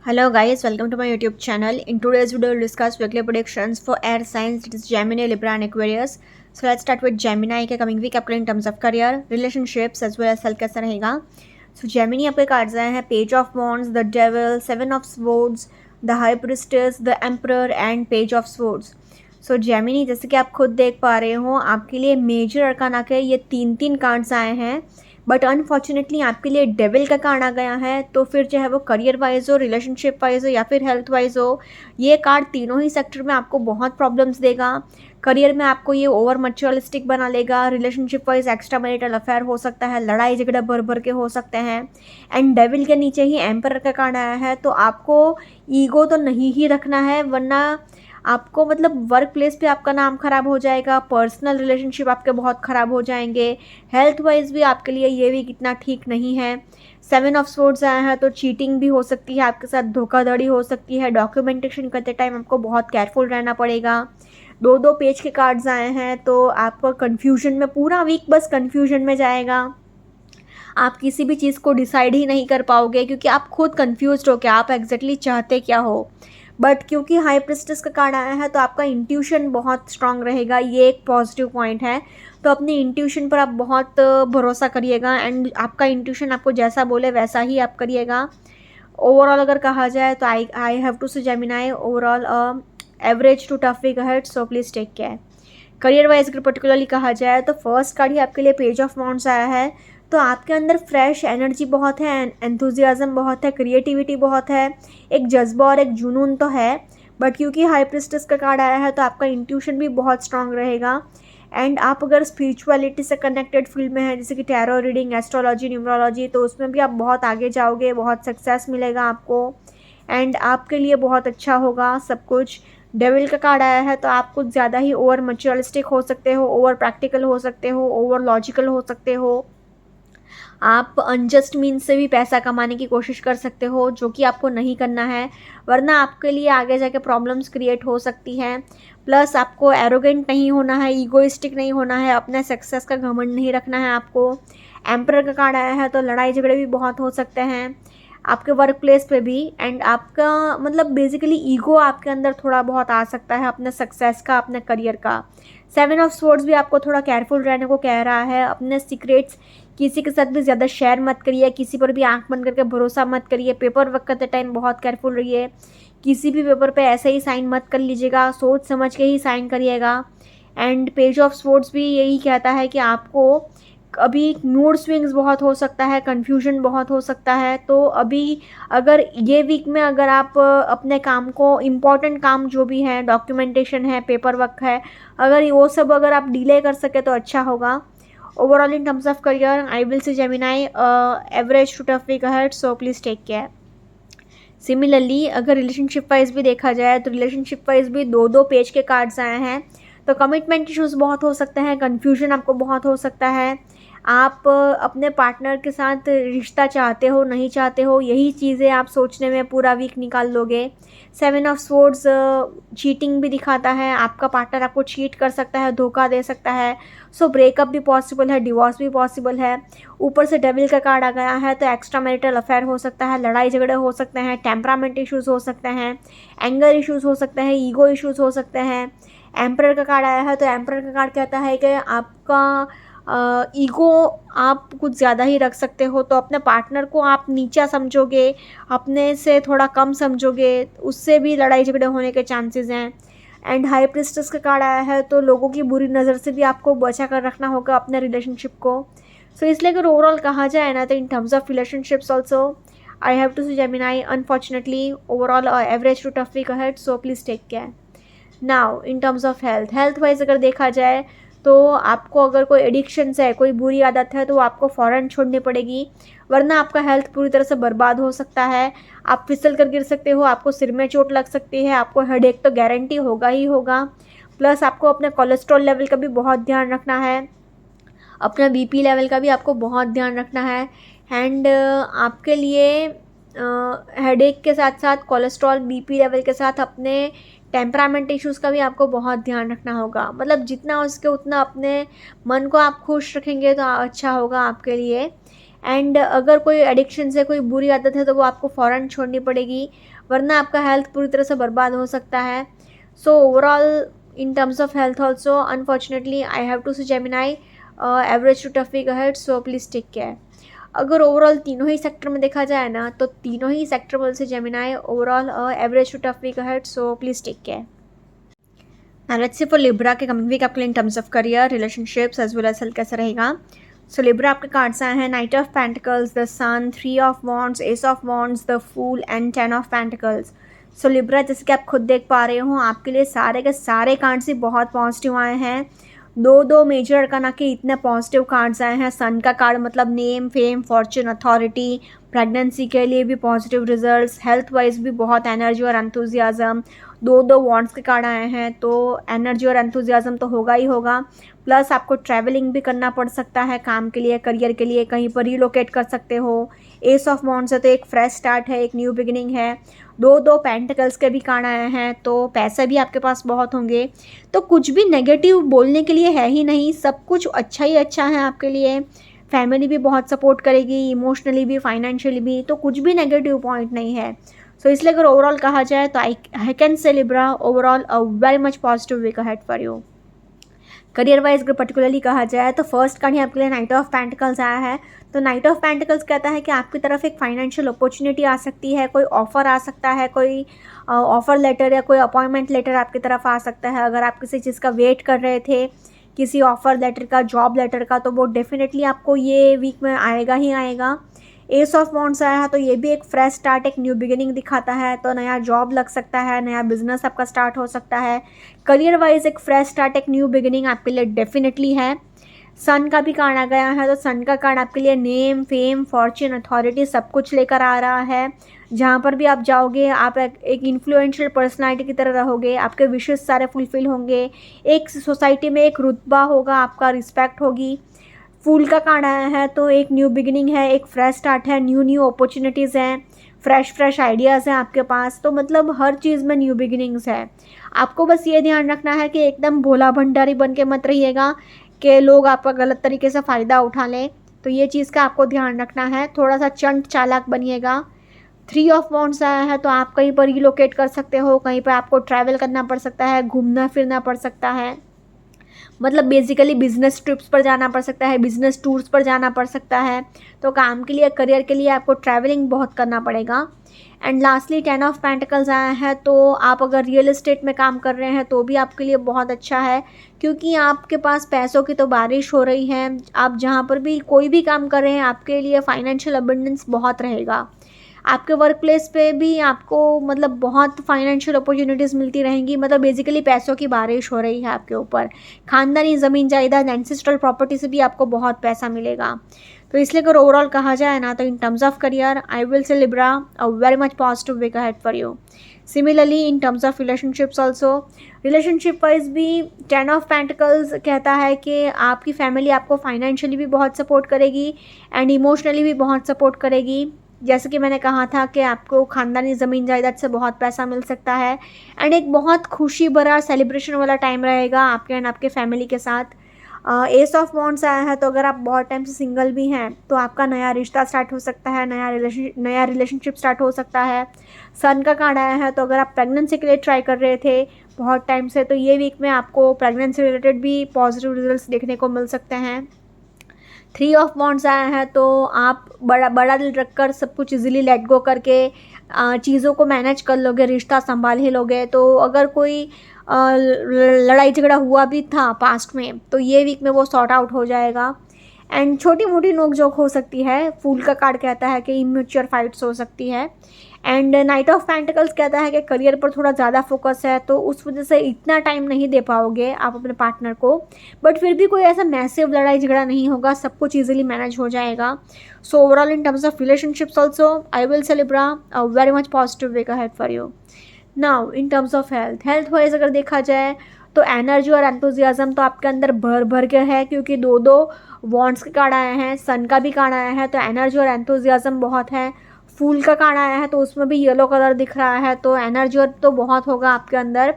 Hello guys, welcome to my YouTube channel. In today's video, we'll discuss weekly predictions for air signs, it is Gemini, Libra and Aquarius. So let's start with Gemini के coming week आपके in terms of career, relationships as well as health कैसा रहेगा. So Gemini आपके cards आए हैं Page of Wands, the Devil, Seven of Swords, the High Priestess, the Emperor and Page of Swords. So Gemini जैसे कि आप खुद देख पा रहे हो आपके लिए मेजर अरकाना के ये तीन कार्ड्स आए हैं, बट अनफॉर्चुनेटली आपके लिए डेविल का कार्ड आ गया है. तो फिर चाहे वो करियर वाइज हो, रिलेशनशिप वाइज हो या फिर हेल्थ वाइज हो, ये कार्ड तीनों ही सेक्टर में आपको बहुत प्रॉब्लम्स देगा. करियर में आपको ये ओवर मटेरियलिस्टिक बना लेगा, relationship wise extra marital affair हो सकता है, लड़ाई झगड़ा भर भर के हो सकते हैं. एंड डेविल के नीचे ही एम्पर का कार्ड आया है, तो आपको ईगो तो नहीं ही रखना है, वरना आपको मतलब वर्क प्लेस पे आपका नाम ख़राब हो जाएगा, पर्सनल रिलेशनशिप आपके बहुत ख़राब हो जाएंगे, हेल्थ वाइज भी आपके लिए ये वीक इतना ठीक नहीं है. सेवन ऑफ स्वॉर्ड्स आया है तो चीटिंग भी हो सकती है, आपके साथ धोखाधड़ी हो सकती है, डॉक्यूमेंटेशन करते टाइम आपको बहुत केयरफुल रहना पड़ेगा. दो पेज के कार्ड्स आए हैं तो आपको कन्फ्यूजन में पूरा वीक बस कन्फ्यूजन में जाएगा. आप किसी भी चीज़ को डिसाइड ही नहीं कर पाओगे क्योंकि आप खुद कन्फ्यूज हो कि आप एग्जैक्टली चाहते क्या हो. बट क्योंकि हाई प्रिस्टेस का कार्ड आया है तो आपका इंट्यूशन बहुत स्ट्रांग रहेगा, ये एक पॉजिटिव पॉइंट है. तो अपनी इंट्यूशन पर आप बहुत भरोसा करिएगा एंड आपका इंट्यूशन आपको जैसा बोले वैसा ही आप करिएगा. ओवरऑल अगर कहा जाए तो I have to say Gemini overall average to tough week ahead, so please take care. Career wise अगर पर्टिकुलरली कहा जाए तो फर्स्ट कार्ड ही आपके लिए पेज ऑफ वांड्स आया है, तो आपके अंदर फ्रेश एनर्जी बहुत है, एंथुजियाज़म बहुत है, क्रिएटिविटी बहुत है, एक जज्बा और एक जुनून तो है. बट क्योंकि हाई प्रिस्टेस का कार्ड आया है तो आपका इंट्यूशन भी बहुत स्ट्रांग रहेगा. एंड आप अगर स्पिरिचुअलिटी से कनेक्टेड फील्ड में है जैसे कि टैरो रीडिंग, एस्ट्रोलॉजी, न्यूमरोलॉजी, तो उसमें भी आप बहुत आगे जाओगे, बहुत सक्सेस मिलेगा आपको एंड आपके लिए बहुत अच्छा होगा सब कुछ. डेविल का कार्ड आया है तो आप कुछ ज़्यादा ही ओवर मटेरियलिस्टिक हो सकते हो, ओवर प्रैक्टिकल हो सकते हो, ओवर लॉजिकल हो सकते हो. आप अनजस्ट मीन्स से भी पैसा कमाने की कोशिश कर सकते हो, जो कि आपको नहीं करना है, वरना आपके लिए आगे जाके प्रॉब्लम्स क्रिएट हो सकती हैं. प्लस आपको एरोगेंट नहीं होना है, ईगोइस्टिक नहीं होना है, अपने सक्सेस का घमंड नहीं रखना है आपको. एम्परर का कार्ड आया है तो लड़ाई झगड़े भी बहुत हो सकते हैं आपके वर्क प्लेस पे भी. एंड आपका मतलब बेसिकली ईगो आपके अंदर थोड़ा बहुत आ सकता है अपने सक्सेस का, अपने करियर का. सेवन ऑफ स्वॉर्ड्स भी आपको थोड़ा केयरफुल रहने को कह रहा है. अपने सीक्रेट्स किसी के साथ भी ज़्यादा शेयर मत करिए, किसी पर भी आंख बंद करके भरोसा मत करिए. पेपर वर्क करते टाइम बहुत केयरफुल रहिए, किसी भी पेपर पे ऐसे ही साइन मत कर लीजिएगा, सोच समझ के ही साइन करिएगा. एंड पेज ऑफ स्वॉर्ड्स भी यही कहता है कि आपको अभी मूड स्विंग्स बहुत हो सकता है, कन्फ्यूजन बहुत हो सकता है. तो अभी अगर ये वीक में अगर आप अपने काम को, इम्पॉर्टेंट काम जो भी है, डॉक्यूमेंटेशन है, पेपर वर्क है, अगर वो सब अगर आप डिले कर सके तो अच्छा होगा. Overall in terms of career I will say Gemini average to tough week ahead, so please take care. Similarly अगर रिलेशनशिप वाइज भी देखा जाए तो रिलेशनशिप वाइज भी दो पेज के कार्ड्स आए हैं, तो कमिटमेंट इश्यूज़ बहुत हो सकते हैं, कन्फ्यूजन आपको बहुत हो सकता है. आप अपने पार्टनर के साथ रिश्ता चाहते हो नहीं चाहते हो, यही चीज़ें आप सोचने में पूरा वीक निकाल लोगे. सेवन ऑफ स्वॉर्ड्स चीटिंग भी दिखाता है, आपका पार्टनर आपको चीट कर सकता है, धोखा दे सकता है. सो ब्रेकअप भी पॉसिबल है, डिवोर्स भी पॉसिबल है. ऊपर से डेविल का कार्ड आ गया है तो एक्स्ट्रा मैरिटल अफेयर हो सकता है, लड़ाई झगड़े हो सकते हैं, टेम्परामेंट इश्यूज़ हो सकते हैं, एंगर इश्यूज़ हो सकते हैं, ईगो इश्यूज़ हो सकते हैं. एम्परर का कार्ड आया है तो एम्परर का कार्ड कहता है कि आपका ईगो आप कुछ ज़्यादा ही रख सकते हो, तो अपने पार्टनर को आप नीचा समझोगे, अपने से थोड़ा कम समझोगे, उससे भी लड़ाई झगड़े होने के चांसेस हैं. एंड हाई प्रिस्टेस का कार्ड आया है तो लोगों की बुरी नज़र से भी आपको बचा कर रखना होगा अपने रिलेशनशिप को. सो इसलिए अगर ओवरऑल कहा जाए ना तो in terms of relationships also I have to say Gemini unfortunately overall average to tough week ahead, so please take care. Now in terms of health wise अगर देखा जाए तो आपको अगर कोई एडिक्शंस है, कोई बुरी आदत है, तो वो आपको फ़ौरन छोड़नी पड़ेगी, वरना आपका हेल्थ पूरी तरह से बर्बाद हो सकता है. आप फिसल कर गिर सकते हो, आपको सिर में चोट लग सकती है, आपको हेडेक तो गारंटी होगा ही होगा. प्लस आपको अपने कोलेस्ट्रॉल लेवल का भी बहुत ध्यान रखना है, अपना बीपी लेवल का भी आपको बहुत ध्यान रखना है. एंड आपके लिए हेडेक के साथ साथ कोलेस्ट्रॉल, बीपी लेवल के साथ अपने टेम्परामेंट इश्यूज़ का भी आपको बहुत ध्यान रखना होगा. मतलब जितना हो सके उतना अपने मन को आप खुश रखेंगे तो अच्छा होगा आपके लिए. एंड अगर कोई एडिक्शन से कोई बुरी आदत है तो वो आपको फ़ौरन छोड़नी पड़ेगी, वरना आपका हेल्थ पूरी तरह से बर्बाद हो सकता है. So overall in terms of health also unfortunately I have to say Gemini average to tough week ahead, so please take care. अगर ओवरऑल तीनों ही सेक्टर में देखा जाए ना तो तीनों ही सेक्टर में say Gemini overall average to tough week ahead, so please take care. Now let's see for Libra के कमिंग वीक आपके लिए in terms of career, relationships as well as health कैसा रहेगा. सो लिब्रा आपके cards आए हैं knight of pentacles, the sun, 3 of wands, ace of wands, the fool and 10 of pentacles. So Libra जैसे कि आप खुद देख पा रहे हो आपके लिए सारे के सारे कार्ड्स ही बहुत पॉजिटिव आए हैं. दो मेजर अरकाना के इतने पॉजिटिव कार्ड्स आए हैं. सन का कार्ड मतलब name, fame, Fortune, authority. Pregnancy के लिए भी पॉजिटिव रिजल्ट्स, हेल्थ वाइज भी बहुत एनर्जी और एंथुजियाज़म. दो वॉन्ड्स के कार्ड आए हैं तो एनर्जी और एंथुजियाज़म तो होगा ही होगा. प्लस आपको ट्रैवलिंग भी करना पड़ सकता है काम के लिए, करियर के लिए, कहीं पर रिलोकेट कर सकते हो. एस ऑफ वॉन्ड्स है तो एक फ्रेश स्टार्ट है, एक न्यू बिगिनिंग है. दो पेंटिकल्स के भी कार्ड आए हैं तो पैसे भी आपके पास बहुत होंगे. तो कुछ भी नेगेटिव बोलने के लिए है ही नहीं, सब कुछ अच्छा ही अच्छा है आपके लिए. फैमिली भी बहुत सपोर्ट करेगी, इमोशनली भी, फाइनेंशियली भी, तो कुछ भी नेगेटिव पॉइंट नहीं है. सो इसलिए अगर ओवरऑल कहा जाए तो I can say Libra overall a very much positive week ahead for you. Career wise अगर पर्टिकुलरली कहा जाए तो फर्स्ट कार्ड ही आपके लिए नाइट ऑफ पेंटिकल्स आया है. तो नाइट ऑफ पेंटिकल्स कहता है कि आपकी तरफ एक फाइनेंशियल अपॉर्चुनिटी आ सकती है, कोई ऑफ़र आ सकता है, कोई ऑफ़र लेटर या कोई अपॉइंटमेंट लेटर आपकी तरफ आ सकता है. अगर आप किसी चीज़ का वेट कर रहे थे, किसी ऑफ़र लेटर का, जॉब लेटर का, तो वो डेफिनेटली आपको ये वीक में आएगा ही आएगा. एस ऑफ वॉन्ड्स आया है तो ये भी एक फ्रेश स्टार्ट, एक न्यू बिगिनिंग दिखाता है. तो नया जॉब लग सकता है, नया बिजनेस आपका स्टार्ट हो सकता है. करियर वाइज एक फ्रेश स्टार्ट, एक न्यू बिगिनिंग आपके लिए डेफिनेटली है. सन का भी कार्ड आ गया है तो सन का कार्ड आपके लिए नेम, फेम, फॉर्चून, अथॉरिटी सब कुछ लेकर आ रहा है. जहाँ पर भी आप जाओगे आप एक इन्फ्लुएंशियल पर्सनालिटी की तरह रहोगे, आपके विशेष सारे फुलफिल होंगे. एक सोसाइटी में एक रुतबा होगा आपका, रिस्पेक्ट होगी. फूल का कार्ड आया है तो एक न्यू बिगिनिंग है, एक फ्रेश स्टार्ट है, न्यू अपॉर्चुनिटीज़ हैं, फ्रेश आइडियाज़ हैं आपके पास. तो मतलब हर चीज़ में न्यू बिगिनिंग्स है. आपको बस ये ध्यान रखना है कि एकदम भोला भंडारी बन के मत रहिएगा कि लोग आपका गलत तरीके से फ़ायदा उठा लें. तो ये चीज़ का आपको ध्यान रखना है, थोड़ा सा चंट चालाक बनिएगा. 3 ऑफ वॉन्ड्स आया है तो आप कहीं पर रिलोकेट कर सकते हो, कहीं पर आपको ट्रैवल करना पड़ सकता है, घूमना फिरना पड़ सकता है. मतलब बेसिकली बिजनेस ट्रिप्स पर जाना पड़ सकता है, बिजनेस टूर्स पर जाना पड़ सकता है. तो काम के लिए, करियर के लिए आपको ट्रैवलिंग बहुत करना पड़ेगा. एंड लास्टली 10 ऑफ पेंटिकल्स आया है तो आप अगर रियल एस्टेट में काम कर रहे हैं तो भी आपके लिए बहुत अच्छा है, क्योंकि आपके पास पैसों की तो बारिश हो रही है. आप जहाँ पर भी कोई भी काम कर रहे हैं आपके लिए फाइनेंशियल अबंडेंस बहुत रहेगा. आपके वर्क प्लेस पे भी आपको मतलब बहुत फाइनेंशियल अपॉर्चुनिटीज़ मिलती रहेंगी. मतलब बेसिकली पैसों की बारिश हो रही है आपके ऊपर. खानदानी ज़मीन जायदाद, एंसेस्ट्रल प्रॉपर्टी से भी आपको बहुत पैसा मिलेगा. तो इसलिए अगर ओवरऑल कहा जाए ना तो in terms of career I will say Libra a very much positive week ahead for you. Similarly in terms of relationships also, relationship wise भी 10 ऑफ पेंटिकल्स कहता है कि आपकी फैमिली आपको फाइनेंशियली भी बहुत सपोर्ट करेगी एंड इमोशनली भी बहुत सपोर्ट करेगी. जैसे कि मैंने कहा था कि आपको ख़ानदानी ज़मीन जायदाद से बहुत पैसा मिल सकता है एंड एक बहुत खुशी भरा सेलिब्रेशन वाला टाइम रहेगा आपके एंड आपके फैमिली के साथ. एस ऑफ वॉन्ड्स आया है तो अगर आप बहुत टाइम से सिंगल भी हैं तो आपका नया रिश्ता स्टार्ट हो सकता है, नया रिलेशनशिप स्टार्ट हो सकता है. सन का कार्ड आया है तो अगर आप प्रेगनेंसी के लिए ट्राई कर रहे थे बहुत टाइम से तो ये वीक में आपको प्रेगनेंसी रिलेटेड भी पॉजिटिव रिजल्ट्स देखने को मिल सकते हैं. 3 ऑफ वॉन्ड्स आया है तो आप बड़ा दिल रखकर सब कुछ इजीली लेट गो करके चीज़ों को मैनेज कर लोगे, रिश्ता संभाल ही लोगे. तो अगर कोई लड़ाई झगड़ा हुआ भी था पास्ट में तो ये वीक में वो सॉर्ट आउट हो जाएगा. एंड छोटी मोटी नोक-झोंक हो सकती है. फूल का कार्ड कहता है कि इमैच्योर फाइट्स हो सकती है. एंड नाइट ऑफ पेंटिकल्स कहता है कि करियर पर थोड़ा ज़्यादा फोकस है तो उस वजह से इतना टाइम नहीं दे पाओगे आप अपने पार्टनर को. बट फिर भी कोई ऐसा मैसिव लड़ाई झगड़ा नहीं होगा, सब कुछ ईजिली मैनेज हो जाएगा. So overall in terms of relationships also I will say Libra a very much positive week ahead for you. Now in terms of health wise अगर देखा जाए तो एनर्जी और एंथुजियाज्म तो आपके अंदर भर के है, क्योंकि दो वॉन्ड्स के कार्ड आए हैं, सन का भी कार्ड आया है तो एनर्जी और एंथुजियाज्म बहुत है. फूल का कार्ड आया है तो उसमें भी येलो कलर दिख रहा है तो एनर्जी और तो बहुत होगा आपके अंदर.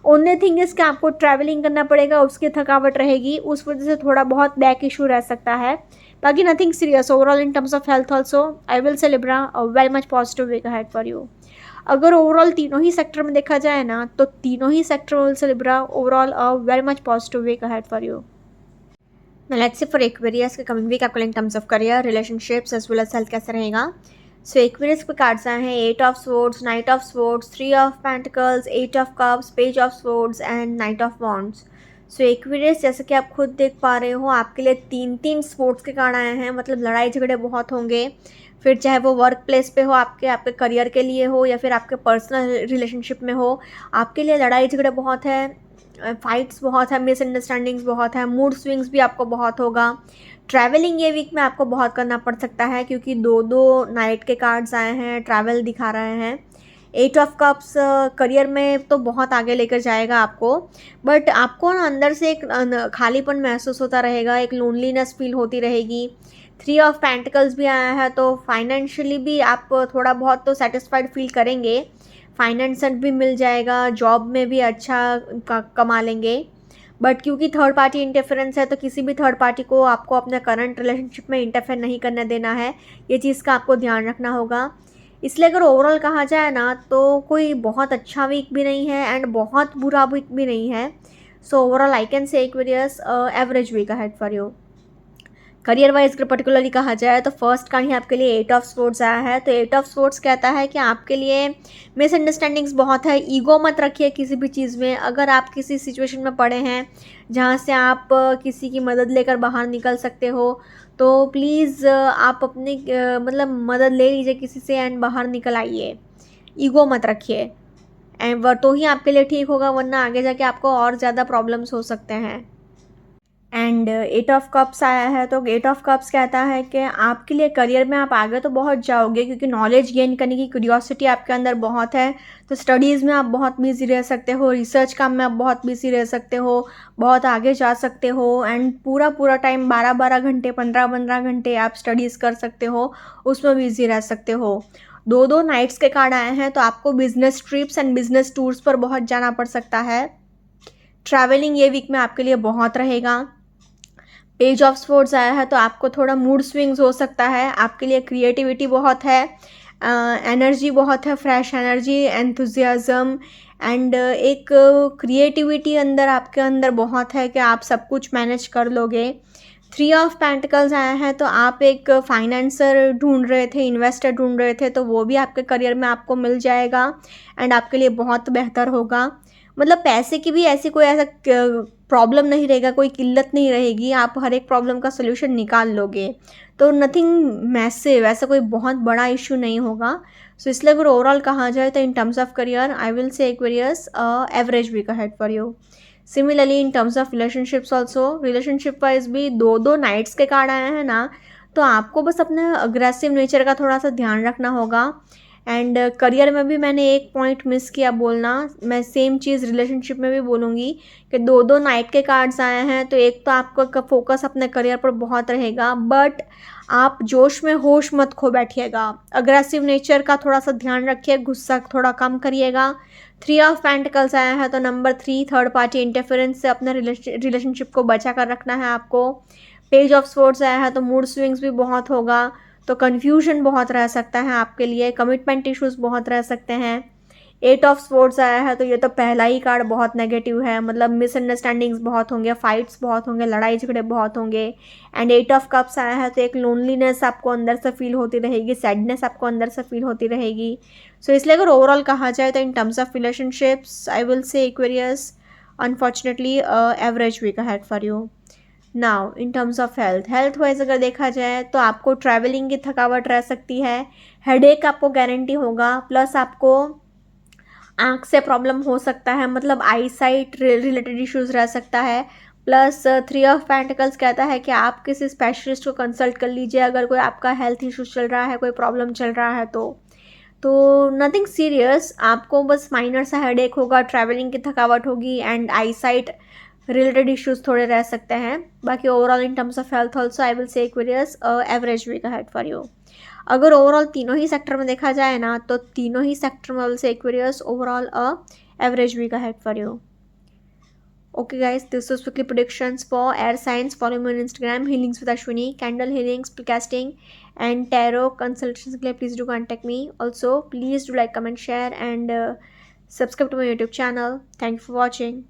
ओनली थिंग इज़ कि आपको ट्रैवलिंग करना पड़ेगा, उसकी थकावट रहेगी, उस वजह से थोड़ा बहुत बैक इशू रह सकता है. बाकी nothing serious overall in terms of health also I will say Libra very much positive week ahead for you. अगर ओवरऑल तीनों ही सेक्टर में देखा जाए ना तो तीनों ही सेक्टर will say Libra overall very much positive week ahead for you. Now let's see for Aquarius के कमिंग वीक आपको in terms of career relationships as well as health कैसा रहेगा। सो Aquarius पे कार्ड्स आए हैं 8 of swords, night of swords, 3 of pentacles, 8 of cups, page of swords and night of wands. So Aquarius जैसे कि आप खुद देख पा रहे हो आपके लिए 3 स्पोर्ट्स के कार्ड आए हैं, मतलब लड़ाई झगड़े बहुत होंगे, फिर चाहे वो वर्क प्लेस पे हो, आपके करियर के लिए हो या फिर आपके पर्सनल रिलेशनशिप में हो, आपके लिए लड़ाई झगड़े बहुत है, फाइट्स बहुत है, मिसअंडरस्टैंडिंग्स बहुत है, मूड स्विंग्स भी आपको बहुत होगा। ट्रैवलिंग ये वीक में आपको बहुत करना पड़ सकता है क्योंकि 2 नाइट के कार्ड्स आए हैं, ट्रैवल दिखा रहे हैं। 8 ऑफ कप्स करियर में तो बहुत आगे लेकर जाएगा आपको, बट आपको ना अंदर से एक खालीपन महसूस होता रहेगा, एक लोनलीनेस फील होती रहेगी। 3 ऑफ पेंटिकल्स भी आया है तो फाइनेंशियली भी आप थोड़ा बहुत तो सेटिस्फाइड फील करेंगे, फाइनेंस भी मिल जाएगा, जॉब में भी अच्छा कमा लेंगे। बट क्योंकि थर्ड पार्टी इंटरफेरेंस है तो किसी भी थर्ड पार्टी को आपको अपने करंट रिलेशनशिप में इंटरफेयर नहीं करने देना है, ये चीज़ का आपको ध्यान रखना होगा। इसलिए अगर ओवरऑल कहा जाए ना तो कोई बहुत अच्छा वीक भी नहीं है एंड बहुत बुरा वीक भी नहीं है। So overall I can say Aquarius average week ahead for you. Career wise अगर पर्टिकुलरली कहा जाए तो फर्स्ट का ही आपके लिए 8 ऑफ स्वॉर्ड्स आया है, तो 8 ऑफ स्वॉर्ड्स कहता है कि आपके लिए मिसअंडरस्टैंडिंग्स बहुत है, ईगो मत रखिए किसी भी चीज़ में। अगर आप किसी सिचुएशन में पड़े हैं जहाँ से आप किसी की मदद लेकर बाहर निकल सकते हो तो प्लीज़ आप अपनी मतलब मदद ले लीजिए किसी से एंड बाहर निकल आइए, ईगो मत रखिए एंड तो ही आपके लिए ठीक होगा, वरना आगे जाके आपको और ज़्यादा प्रॉब्लम्स हो सकते हैं। एंड 8 ऑफ कप्स आया है तो 8 ऑफ कप्स कहता है कि आपके लिए करियर में आप आगे तो बहुत जाओगे क्योंकि नॉलेज गेन करने की क्यूरियोसिटी आपके अंदर बहुत है, तो स्टडीज़ में आप बहुत बिजी रह सकते हो, रिसर्च काम में आप बहुत बिजी रह सकते हो, बहुत आगे जा सकते हो एंड पूरा टाइम 12 घंटे 15 घंटे आप स्टडीज़ कर सकते हो, उसमें बिजी रह सकते हो। 2 नाइट्स के कार्ड आए हैं तो आपको business trips and business tours पर बहुत जाना पड़ सकता है। ट्रैवलिंग ये वीक में आपके लिए बहुत रहेगा। पेज ऑफ स्वॉर्ड्स आया है तो आपको थोड़ा मूड स्विंग्स हो सकता है, आपके लिए क्रिएटिविटी बहुत है, एनर्जी बहुत है, फ्रेश एनर्जी, एंथुजियाज़म एंड एक क्रिएटिविटी अंदर आपके अंदर बहुत है कि आप सब कुछ मैनेज कर लोगे। 3 ऑफ पेंटिकल्स आया है तो आप एक फाइनेंसर ढूंढ रहे थे, इन्वेस्टर ढूंढ रहे थे, तो वो भी आपके करियर में आपको मिल जाएगा एंड आपके लिए बहुत बेहतर होगा। मतलब पैसे की भी ऐसी कोई ऐसा प्रॉब्लम नहीं रहेगा, कोई किल्लत नहीं रहेगी, आप हर एक प्रॉब्लम का सोल्यूशन निकाल लोगे, तो नथिंग मैसिव, ऐसा कोई बहुत बड़ा इशू नहीं होगा। सो इसलिए अगर ओवरऑल कहा जाए तो in terms of career I will say Aquarius average week ahead for you. Similarly in terms of relationships also, relationship wise भी 2 नाइट्स के कार्ड आए हैं ना, तो आपको बस अपने अग्रेसिव नेचर का थोड़ा सा ध्यान रखना होगा। एंड करियर में भी मैंने एक पॉइंट मिस किया बोलना, मैं सेम चीज़ रिलेशनशिप में भी बोलूँगी कि 2 नाइट के कार्ड्स आए हैं तो एक तो आपका फोकस अपने करियर पर बहुत रहेगा, बट आप जोश में होश मत खो बैठिएगा, अग्रेसिव नेचर का थोड़ा सा ध्यान रखिए, गुस्सा थोड़ा कम करिएगा। 3 ऑफ पेंटिकल्स आया है तो नंबर 3 थर्ड पार्टी इंटरफेरेंस से अपने रिलेशनशिप को बचा कर रखना है आपको। पेज ऑफ स्वॉर्ड्स आया है तो मूड स्विंग्स भी बहुत होगा, तो कन्फ्यूजन बहुत रह सकता है आपके लिए, कमिटमेंट इश्यूज बहुत रह सकते हैं। 8 ऑफ स्वॉर्ड्स आया है तो ये तो पहला ही कार्ड बहुत नेगेटिव है, मतलब मिसअंडरस्टैंडिंग्स बहुत होंगे, फाइट्स बहुत होंगे, लड़ाई झगड़े बहुत होंगे। एंड 8 ऑफ कप्स आया है तो एक लोनलीनेस आपको अंदर से फील होती रहेगी, सैडनेस आपको अंदर से फील होती रहेगी। सो इसलिए अगर ओवरऑल कहा जाए तो in terms of relationships I will say Aquarius unfortunately average week ahead for you. Now in terms of health wise अगर देखा जाए तो आपको ट्रैवलिंग की थकावट रह सकती है, हेडेक आपको गारंटी होगा, प्लस आपको आँख से प्रॉब्लम हो सकता है, मतलब आई साइट रिलेटेड इश्यूज रह सकता है। प्लस 3 ऑफ पेंटिकल्स कहता है कि आप किसी स्पेशलिस्ट को कंसल्ट कर लीजिए अगर कोई आपका हेल्थ इश्यूज चल रहा है, कोई प्रॉब्लम चल रहा है तो नथिंग सीरियस, आपको बस माइनर सा हेडेक होगा, ट्रैवलिंग की थकावट होगी and eye sight related issues थोड़े रह सकते हैं। बाकी overall in terms of health also I will say Aquarius average week ahead for you. अगर ओवरऑल तीनों ही सेक्टर में देखा जाए ना तो तीनों ही सेक्टर में I will say Aquarius overall average week ahead for you. Okay, guys, this was weekly predictions for air signs. Follow me on Instagram, Healings with Ashwini, candle healing, spellcasting, and tarot consultations. Please do contact me. Also, please do like, comment, share, and subscribe to my YouTube channel. Thank you for watching.